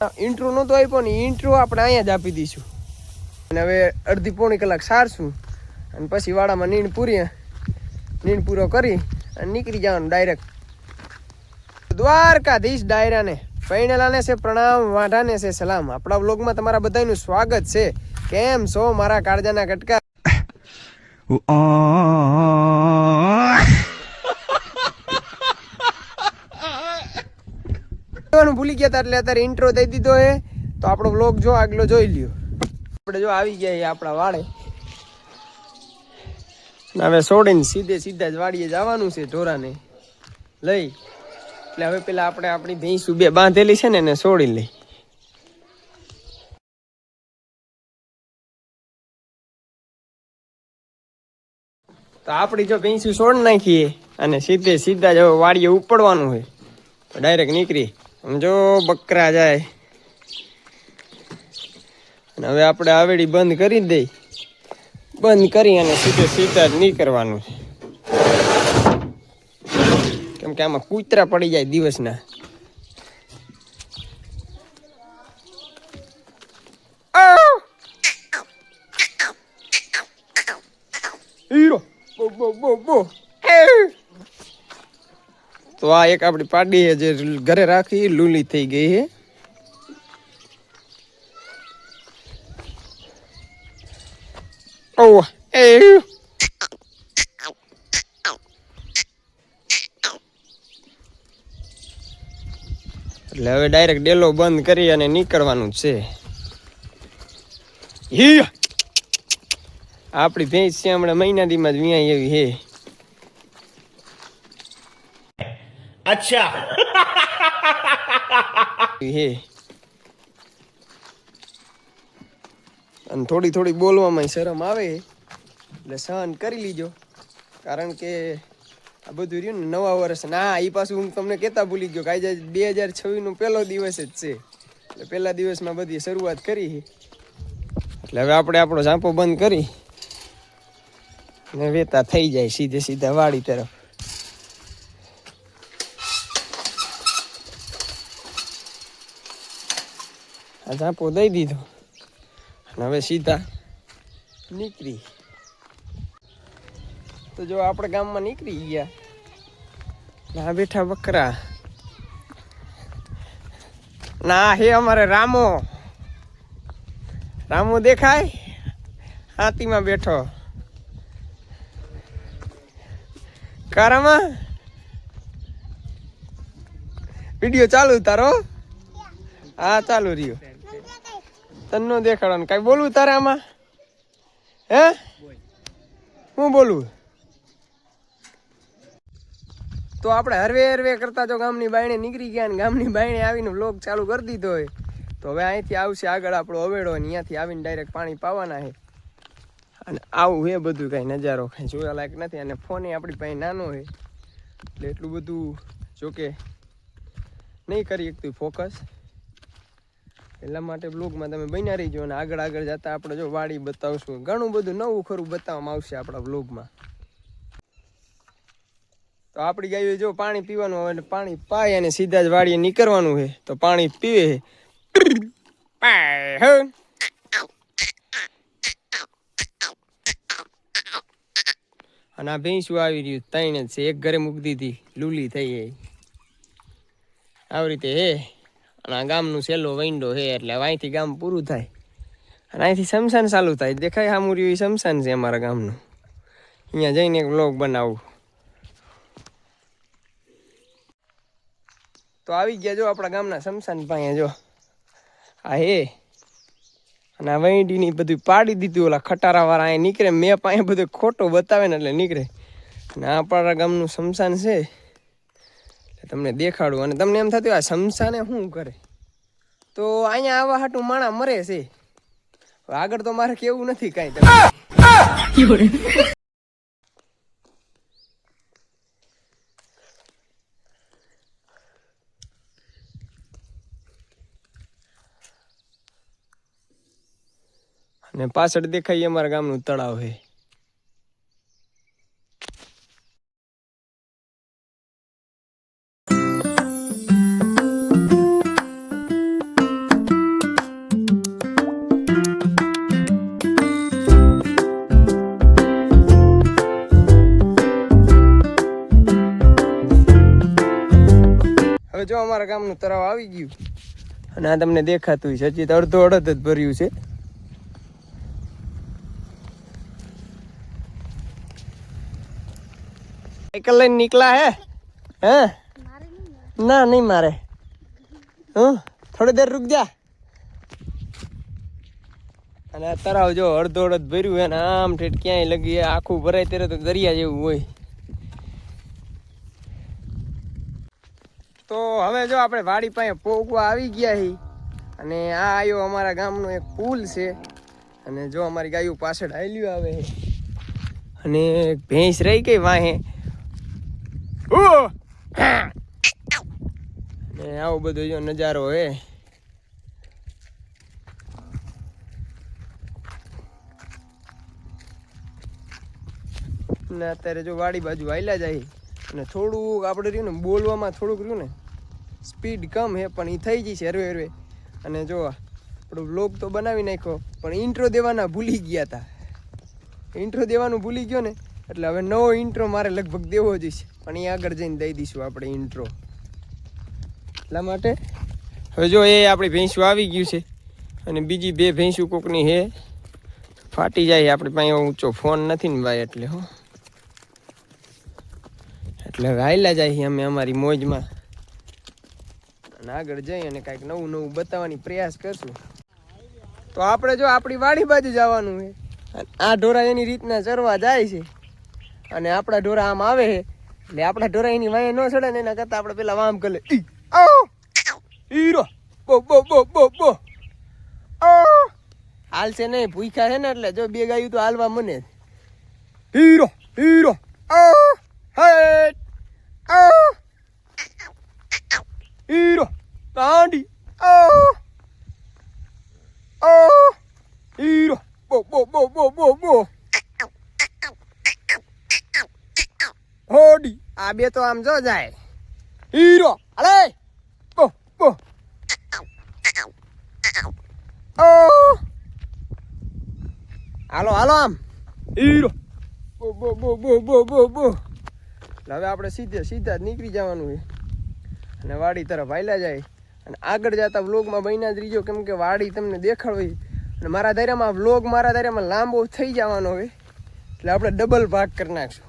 Intro નહોતો આપ્યો ને ઇન્ટ્રો આપણે અહીંયા જ આપી દઈશું અને હવે અડધી પોણી કલાક સારશું અને પછી વાડામાં નીણ પૂરો કરી અને નીકળી જવાનું ડાયરેક્ટ દ્વારકાધીશ ડાયરાને પૈણેલાને છે પ્રણામ વાઢાને છે સલામ. આપણા વ્લોગમાં તમારા બધાનું સ્વાગત છે. કેમ છો મારા કાળજાના કટકા? ભૂલી ગયા હતા એટલે અત્યારે ઇન્ટ્રો દઈ દીધો હે તો આપણો વ્લોગ જો આગલો જોઈ લ્યો. આપણે જો આવી ગયા આપણા વાડે હવે છોડીને સીધા જ વાડીએ જવાનું છે ઢોરાને લઈ. એટલે હવે પેલા આપણે આપણી ભેંસું બે બાંધેલી છે ને એને છોડી લઈ. તો આપણી જો ભેંસું છોડ નાખીએ અને સીધા જ વાડીએ ઉપડવાનું હોય તો ડાયરેક્ટ નીકળી જો બકરા જાય. અને હવે આપણે આવેડી બંધ કરી દઈ. બંધ કરી અને સીધા જ નીકળવાનું છે કેમ કે આમાં કૂતરા પડી જાય દિવસના. તો આ એક આપણી પાડી છે જે ઘરે રાખી લૂલી થઈ ગઈ છે. એટલે હવે ડાયરેક્ટ ડેલો બંધ કરી અને નીકળવાનું છે. આપણી ભેંસ છે હમણાં મહિના દીમાં જ વિયાય એવી હે. અચ્છા હે અને થોડી બોલવામાં શરમ આવે એટલે સહન કરી લીજો કારણ કે આ બધું રહ્યું ને નવા વર્ષ ના એ પાછું હું તમને કહેતા ભૂલી ગયો કે આજે 2026 પહેલો દિવસ જ છે. એટલે પહેલા દિવસમાં બધી શરૂઆત કરી એટલે હવે આપણે આપણો ઝાંપો બંધ કરી ને વેતા થઈ જાય સીધા વાડી તરફ. આ ઝાંપો દઈ દીધો અને હવે સીધા નીકળી. તો જો આપણે ગામમાં નીકળી ગયા. ના બેઠા બકરા ના હે અમારે રામો દેખાય હાથીમાં બેઠો. કારામાં વિડીયો ચાલુ તારો? હા ચાલુ રહ્યો. તન્નો દેખાડવાનું કઈ બોલવું તારે આમાં? હે હું બોલું? તો આપણે હરવે કરતા જો ગામની બાયણે નીકળી ગયા ને ગામની બાયણે આવીને વ્લોગ ચાલુ કરી દીધો હોય તો હવે અહીંથી આવશે આગળ આપણો અવેડો અને અહીંયાથી આવીને ડાયરેક્ટ પાણી પાવાના છે. અને આવું હે બધું કાંઈ નજારો કાંઈ જોયા લાયક નથી. અને ફોન આપણી પાસે નાનો હોય એટલે એટલું બધું જોકે નહીં કરી શકતું ફોકસ. એટલા માટે બ્લોગમાં તમે બન્યા રહીજો અને આગળ જતા આપણે જો વાડી બતાવશું. ઘણું બધું નવું ખરું બતાવવામાં આવશે આપણા બ્લોગમાં. તો આપણી ગાયો જો પાણી પીવાનું હોય એટલે પાણી પાય અને સીધા જ વાડીએ નીકળવાનું છે તો પાણી પીવે. અને આ ભેંસું આવી રહ્યું 3 જ છે. એક ઘરે મૂકી દીધી લૂલી થઈ ગઈ આવી રીતે હે. અને આ ગામનું સેલો વૈંડો છે એટલે અહીંથી ગામ પૂરું થાય અને અહીંથી શમશાન ચાલુ થાય. દેખાય હા મુર્યું એ શમશાન છે અમારા ગામનું. અહીંયા જઈને એક વ્લોગ બનાવું. તો આવી ગયા જો આપણા ગામના શમશાન પાસે જો આ હે. અને આ વૈંડીની બધું પાડી દીધું. ઓલા ખટારાવાળા અહીંયા નીકળે મેં પાસે બધું ખોટો બતાવે ને એટલે નીકળે. અને આપણા ગામનું શમશાન છે તમને દેખાડું. અને તમને એમ થતું આ શમશાને શું કરે તો અહીંયા આવા હાટું માણા મરે છે. આગળ તો મારે કેવું નથી કાંઈ. અને પાછળ દેખાય અમારા ગામનું તળાવ છે. અમારા ગામનું તળાવ આવી ગયું અને આ તમને દેખાતું છે હજી તો અડધો અડધ જ ભર્યું છે. સાયકલ લઈને નીકળા હે? હા ના નહીં મારે. થોડી દેર રૂક જા. અને આ તળાવ જો અડધો અડધ ભર્યું હે ને આમ ઠેઠ ક્યાંય લગી આખું ભરાય ત્યારે તો દરિયા જેવું હોય. તો હવે જો આપણે વાડી પાસે પોગવા આવી ગયા હી અને આ આવ્યો અમારા ગામનો એક પુલ છે અને જો અમારી ગાયું પાછળ હાલ્યું આવે છે અને ભેંસ રહી ગઈ વાહે અને આવો બધો જો નજારો હે. ને અત્યારે જો વાડી બાજુ હાલ્યા જાય અને થોડુંક આપણે રહ્યું ને બોલવામાં થોડુંક રહ્યું ને સ્પીડ કમ હે પણ એ થઈ જશે હરવે હરવે. અને જો આપણો વ્લોગ તો બનાવી નાખ્યો પણ ઇન્ટ્રો દેવાના ભૂલી ગયા હતા. ઇન્ટ્રો દેવાનું ભૂલી ગયો ને એટલે હવે નવો ઇન્ટ્રો મારે લગભગ દેવો જોઈશે પણ એ આગળ જઈને દઈ દઈશું આપણે ઇન્ટ્રો. એટલા માટે હવે જો એ આપણી ભેંસું આવી ગયું છે અને બીજી બે ભેંસું કોકની હે ફાટી જાય. આપણી પાસે ઊંચો ફોન નથી ને ભાઈ એટલે હો એટલે હવે હાલ્યા જાય અમે અમારી મોજમાં અને આગળ જઈ અને કાંઈક નવું નવું બતાવવાની પ્રયાસ કરશું. તો આપણે જો આપણી વાડી બાજુ જવાનું છે આ ઢોરા એની રીતના ચરવા જાય છે અને આપણા ઢોરા આમ આવે છે એટલે આપણા ઢોરા એની વાંહે ન ચડે ને એના કરતાં આપણે પેલા વામ કરી લે હીરો બો બો બો બો બો હાલશે નહીં ભૂખ્યા છે ને એટલે જો બે ગાયું તો હાલવા મને hero hero hero Kandi hero બો બો બો બો બો બો હોડી આ બે તો આમ જો જાય હીરો અલે બો બો હાલો હાલો આમ હીરો બો બો બો બો બો બો બો. હવે આપણે સીધા જ નીકળી જવાનું છે અને વાડી તરફ હાલ્યા જાય અને આગળ જતા વ્લોગમાં બન્યા જ રહીજો કેમ કે વાડી તમને દેખાડવી અને મારા દાયરામાં લાંબો થઈ જવાનો હોય એટલે આપણે ડબલ ભાગ કરી નાખશું.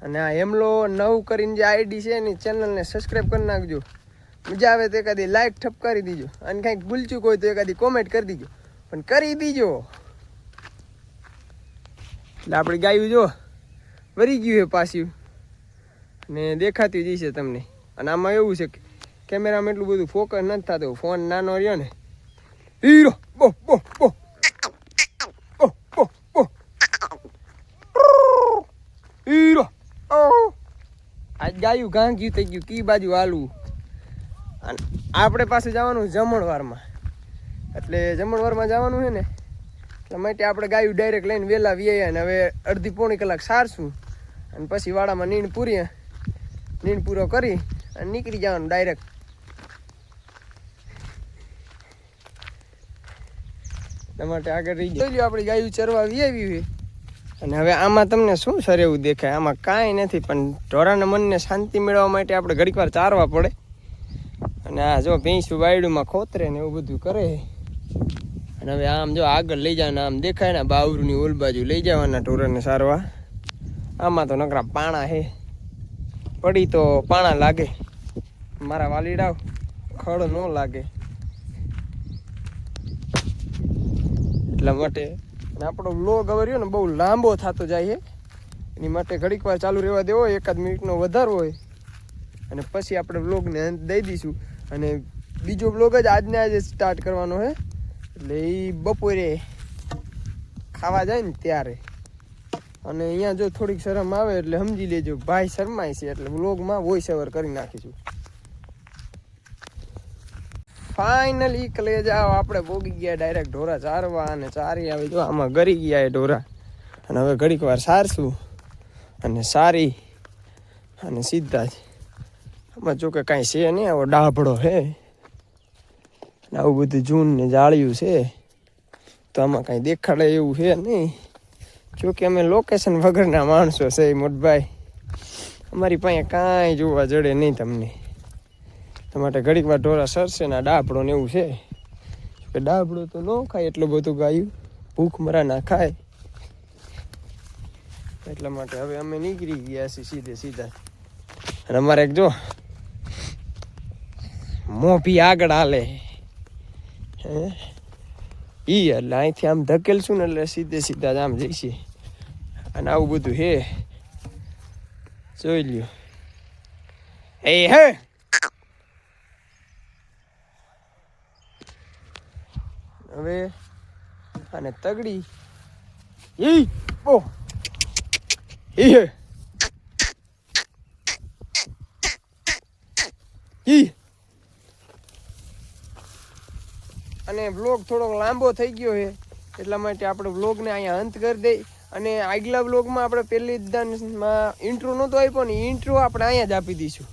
અને આ હેમલો 9 કરીને જે આઈડી છે એની ચેનલને સબસ્ક્રાઈબ કરી નાખજો. મજા આવે તો એકાદી લાઈક ઠપકારી દીજો અને કાંઈક ભૂલચૂક હોય તો એકાદી કોમેન્ટ કરી દીજો પણ કરી દીજો. એટલે આપણી ગાયું જો વરી ગયું છે પાછું ને દેખાતી જ છે તમને. અને આમાં એવું છે કે કેમેરામાં એટલું બધું ફોકસ નથી થતું ફોન નાનો રહ્યો ને હીરો બો બો બો બો બો બો હીરો આજ ગાયું ગાંગ્યું થઈ ગયું કી બાજુ હાલવું. અને આપણે પાસે જવાનું જમણવારમાં એટલે જમણવારમાં જવાનું છે ને એટલા માટે આપણે ગાયું ડાયરેક્ટ લઈને વહેલા વીએ અને હવે અડધી પોણી કલાક સારશું અને પછી વાડામાં નીણ પૂરો કરી અને નીકળી જવાનું ડાયરેક્ટ. એટલા માટે આગળ રહી જાય આપણી ગાયું ચરવા વી હોય અને હવે આમાં તમને શું સર એવું દેખાય આમાં કાંઈ નથી પણ ઢોરાના મનને શાંતિ મેળવવા માટે આપણે ઘડીક વાર ચારવા પડે. અને આ જો ભેંસું વાયડુમાં ખોતરે ને એવું બધું કરે અને હવે આમ જો આગળ લઈ જવાના આમ દેખાય ને બાવરુની ઓલ બાજુ લઈ જવાના ઢોરાને સારવા. આમાં તો નકરા પાણા હે પડી તો પાણા લાગે મારા વાલીડાવ ખડ ન લાગે એટલા માટે. અને આપણો વ્લોગ હવે રહ્યો ને બહુ લાંબો થતો જાય છે એની માટે ઘડીક વાર ચાલુ રહેવા દેવો 1 મિનિટનો વધારો હોય અને પછી આપણે વ્લોગને અંત દઈ દઈશું. અને બીજો વ્લોગ જ આજે સ્ટાર્ટ કરવાનો છે એટલે એ બપોરે ખાવા જાય ને ત્યારે. અને અહીંયા જો થોડીક શરમ આવે એટલે સમજી લેજો ભાઈ શરમાય છે એટલે વ્લોગમાં વોઇસ ઓવર કરી નાખીશું. ફાઇનલી કલેજા આપણે પોગી ગયા ડાયરેક્ટ ઢોરા ચારવા અને ચારી આવે જો આમાં ગરી ગયા એ ઢોરા અને હવે ઘડીક વાર સારશું અને સારી અને સીધા જ આમાં જો કે કાંઈ છે નહીં આવો ડાભડો છે આવું બધું જૂન ને જાળ્યું છે તો આમાં કાંઈ દેખાડે એવું છે નહીં. જો કે અમે લોકેશન વગરના માણસો છે મોટભાઈ અમારી પાસે કાંઈ જોવા જડે નહીં તમને. તમારે ઘડીક વાર ઢોરા સરશે ને ડાબડો ને એવું છે કે ડાબડો તો ન ખાય એટલું બધું ગાયું, ભૂખ મરા ના ખાય. એટલા માટે હવે અમે નીકળી ગયા છીએ સીધે સીધા. અને અમારે એક જો મોભી આગળ હાલે ઈ, એટલે અહીંથી આમ ધકેલશું ને એટલે સીધે સીધા જ આમ જઈશે. અને આવું બધું હે, જોઈ લ્યો. એ હે હવે અને તગડી ઈ ઓ ઈ હે ઈ. અને વ્લોગ થોડોક લાંબો થઈ ગયો છે એટલા માટે આપણે વ્લોગને અહીંયા અંત કરી દઈ. અને આગલા વ્લોગમાં આપણે પહેલી દાનમાં ઇન્ટ્રો નહોતો આપ્યો ને, ઇન્ટ્રો આપણે અહીંયા જ આપી દઈશું.